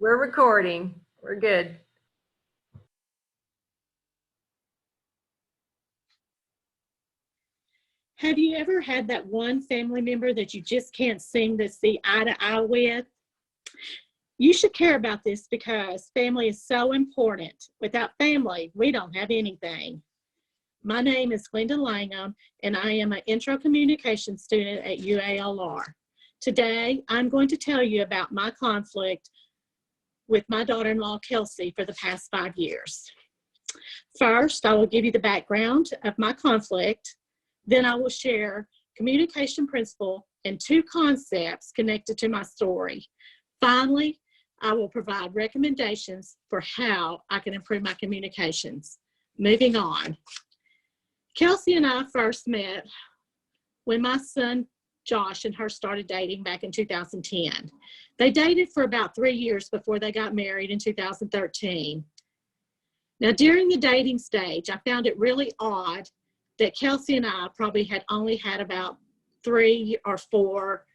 We're recording. We're good. Have you ever had that one family member that you just can't seem to see eye to eye with? You should care about this because family is so important. Without family, we don't have anything. My name is Glenda Langham, and I am an intro communication student at UALR. Today, I'm going to tell you about my conflict with my daughter-in-law, Kelsey, for the past 5 years. First, I will give you the background of my conflict. Then I will share communication principle and 2 concepts connected to my story. Finally, I will provide recommendations for how I can improve my communications. Moving on. Kelsey and I first met when my son Josh and her started dating back in 2010. They dated for about 3 years before they got married in 2013. Now, during the dating stage, I found it really odd that Kelsey and I probably had only had about 3 or 4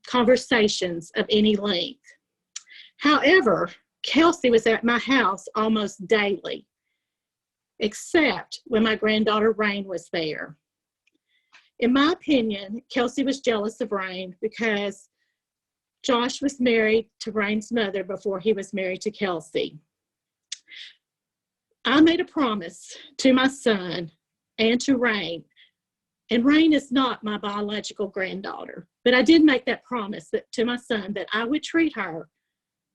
conversations of any length. However, Kelsey was at my house almost daily, except when my granddaughter Rain was there. In my opinion, Kelsey was jealous of Rain because Josh was married to Rain's mother before he was married to Kelsey. I made a promise to my son and to Rain, and Rain is not my biological granddaughter, but I did make that promise to my son that I would treat her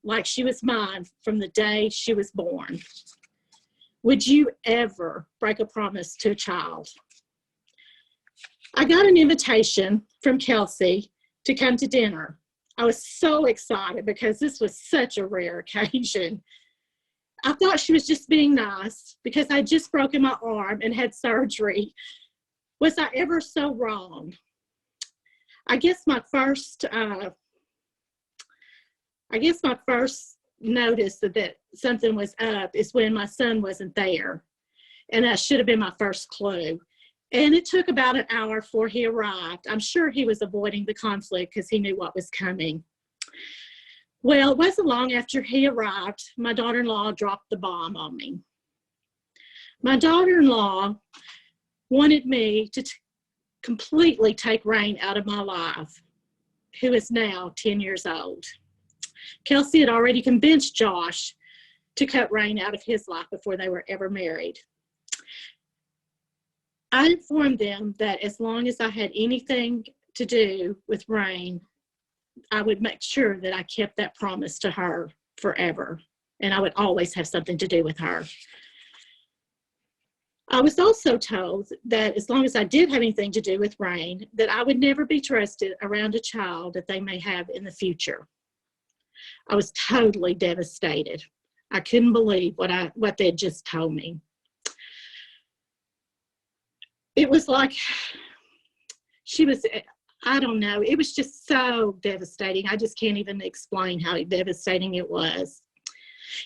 like she was mine from the day she was born. Would you ever break a promise to a child? I got an invitation from Kelsey to come to dinner. I was so excited because this was such a rare occasion. I thought she was just being nice because I'd just broken my arm and had surgery. Was I ever so wrong? I guess my first notice that something was up is when my son wasn't there. And that should have been my first clue. And it took about an hour before he arrived. I'm sure he was avoiding the conflict because he knew what was coming. Well, it wasn't long after he arrived, my daughter-in-law dropped the bomb on me. My daughter-in-law wanted me to completely take Rain out of my life, who is now 10 years old. Kelsey had already convinced Josh to cut Rain out of his life before they were ever married. I informed them that as long as I had anything to do with Rain, I would make sure that I kept that promise to her forever, and I would always have something to do with her. I was also told that as long as I did have anything to do with Rain, that I would never be trusted around a child that they may have in the future. I was totally devastated. I couldn't believe what they had just told me. It was like I don't know, it was just so devastating. I just can't even explain how devastating it was.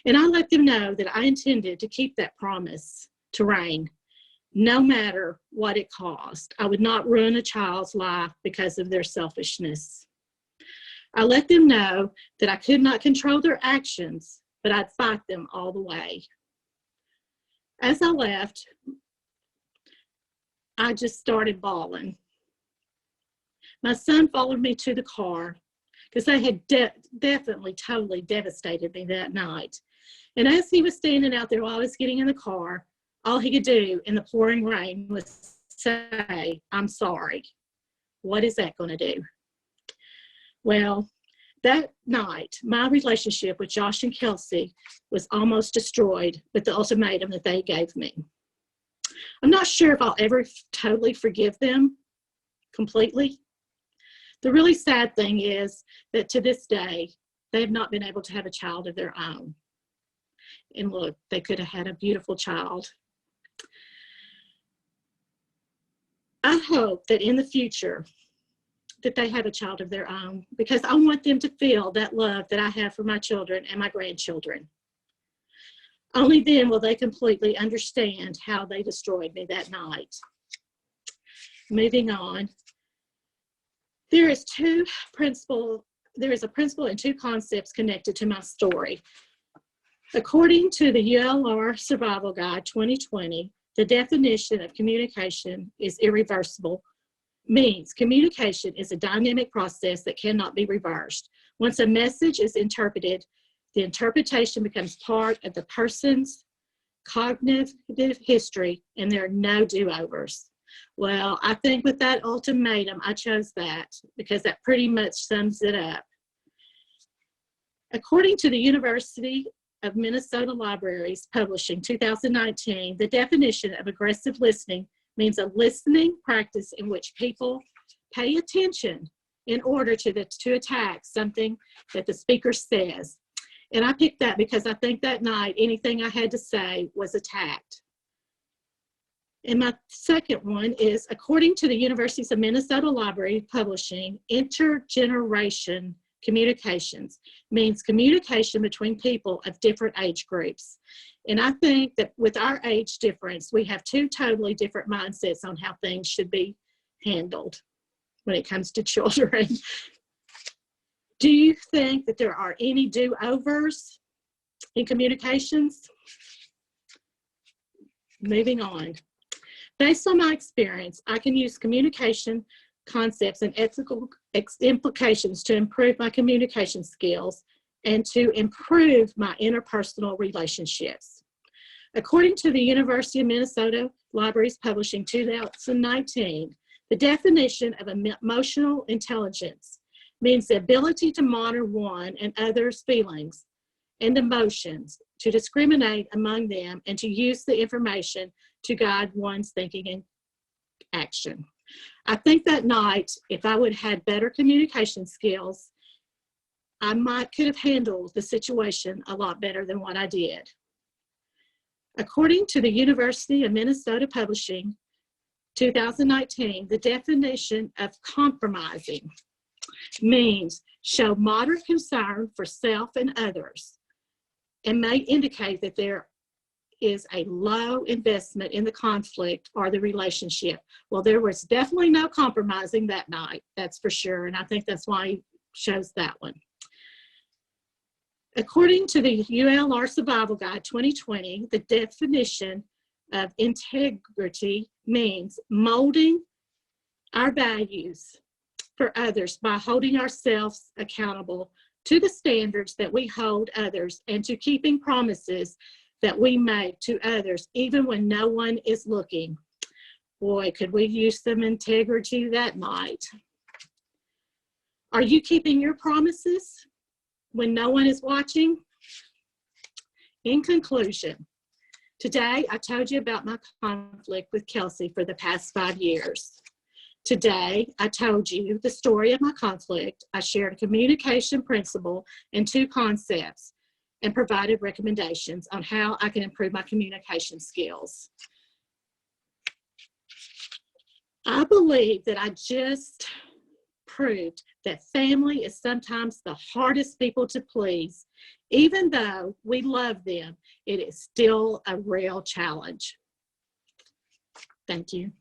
And I let them know that I intended to keep that promise to Rain, no matter what it cost. I would not ruin a child's life because of their selfishness. I let them know that I could not control their actions, but I'd fight them all the way. As I left, I just started bawling. My son followed me to the car because they had definitely totally devastated me that night. And as he was standing out there while I was getting in the car, all he could do in the pouring rain was say, "I'm sorry." What is that going to do? Well, that night, my relationship with Josh and Kelsey was almost destroyed with the ultimatum that they gave me. I'm not sure if I'll ever totally forgive them completely. The really sad thing is that to this day, they have not been able to have a child of their own. And look, they could have had a beautiful child. I hope that in the future, that they have a child of their own, because I want them to feel that love that I have for my children and my grandchildren. Only then will they completely understand how they destroyed me that night. Moving on. There is 2 principal there is a principle and two concepts connected to my story. According to the ULR Survival Guide 2020, the definition of communication is irreversible, means communication is a dynamic process that cannot be reversed. Once a message is interpreted, the interpretation becomes part of the person's cognitive history, and there are no do-overs. Well, I think with that ultimatum, I chose that because that pretty much sums it up. According to the University of Minnesota Libraries Publishing 2019, the definition of aggressive listening means a listening practice in which people pay attention in order to attack something that the speaker says. And I picked that because I think that night anything I had to say was attacked. And my second one is, according to the University of Minnesota Library Publishing, intergeneration communications means communication between people of different age groups. And I think that with our age difference, we have two totally different mindsets on how things should be handled when it comes to children. Do you think that there are any do-overs in communications? Moving on. Based on my experience, I can use communication concepts and ethical implications to improve my communication skills and to improve my interpersonal relationships. According to the University of Minnesota Libraries Publishing 2019, the definition of emotional intelligence means the ability to monitor one and others' feelings and emotions, to discriminate among them, and to use the information to guide one's thinking and action. I think that night, if I would have had better communication skills, I could have handled the situation a lot better than what I did. According to the University of Minnesota Publishing 2019, the definition of compromising means show moderate concern for self and others and may indicate that there is a low investment in the conflict or the relationship. Well, there was definitely no compromising that night, that's for sure, and I think that's why he chose that one. According to the ULR Survival Guide 2020, the definition of integrity means molding our values for others by holding ourselves accountable to the standards that we hold others and to keeping promises that we make to others, even when no one is looking. Boy, could we use some integrity that night. Are you keeping your promises when no one is watching? In conclusion, today I told you about my conflict with Kelsey for the past 5 years. Today, I told you the story of my conflict. I shared a communication principle and two concepts and provided recommendations on how I can improve my communication skills. I believe that I just proved that family is sometimes the hardest people to please. Even though we love them, it is still a real challenge. Thank you.